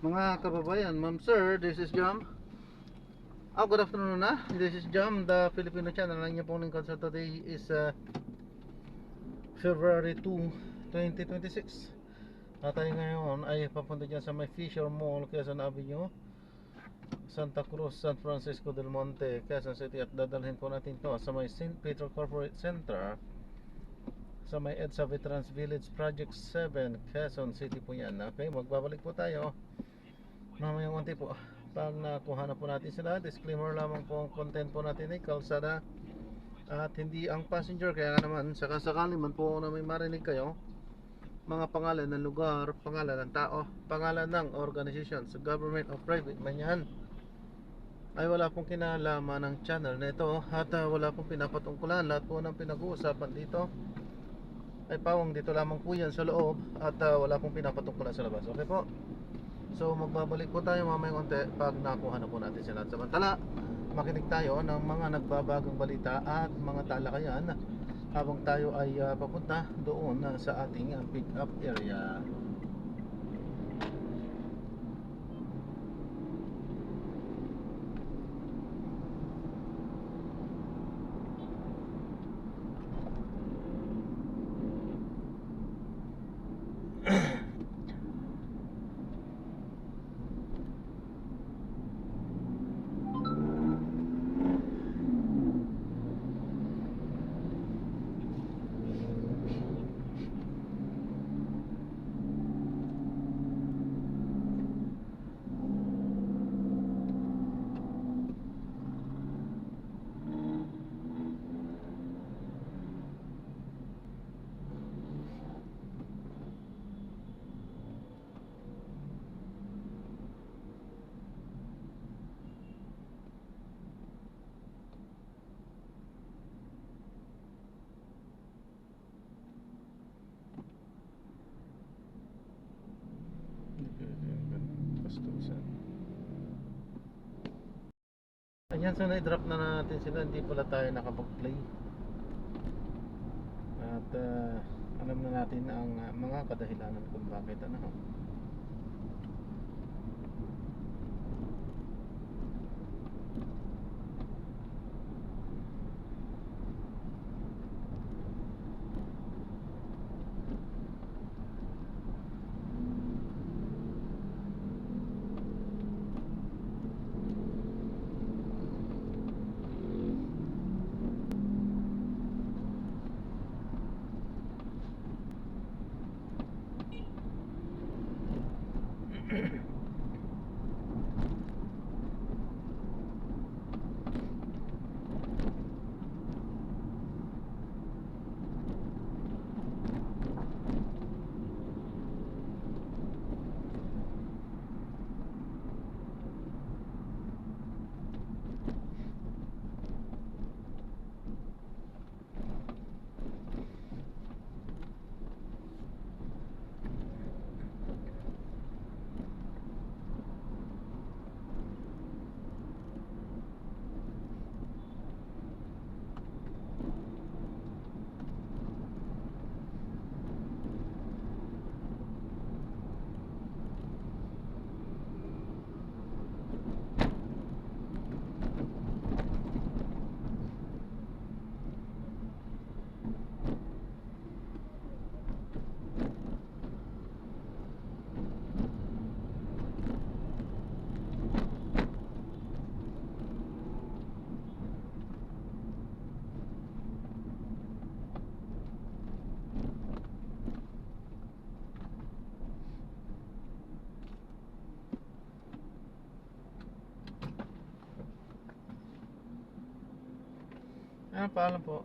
Mga kababayan, ma'am sir, this is Jam. Good afternoon na. This is Jam, the Filipino channel. Ang inyong pong lingkod sa today is February 2, 2026. At tayo ngayon ay papunta dyan sa may Fisher Mall, Quezon Avenue, Santa Cruz, San Francisco del Monte, Quezon City. At dadalhin po natin to sa may St. Peter Corporate Center, sa may EDSA Veterans Village Project 7, Quezon City po yan. Okay, magbabalik po tayo mamayang unti po. Pag nakuha na po natin sila, disclaimer lamang po ang content po natin ay kalsada at hindi ang passenger. Kaya nga naman, sakasakali man po na may marinig kayo mga pangalan ng lugar, pangalan ng tao, pangalan ng organization, sa government o private man yan, ay wala pong kinalaman ng channel na ito. At wala pong pinapatungkulan. Lahat po ng pinag-uusapan dito ay pawang dito lamang po yan sa loob. At wala pong pinapatungkulan sa labas. Okay po? So magbabalik po tayo mamayang konti pag nakuha na po natin sila. Samantala, makinig tayo ng mga nagbabagang balita at mga talakayan habang tayo ay papunta doon sa ating pick up area. Ayan, so na-drop na natin sila. Hindi pala tayo nakapag-play. At alam na natin ang mga kadahilanan kung bakit ano. Paalam po.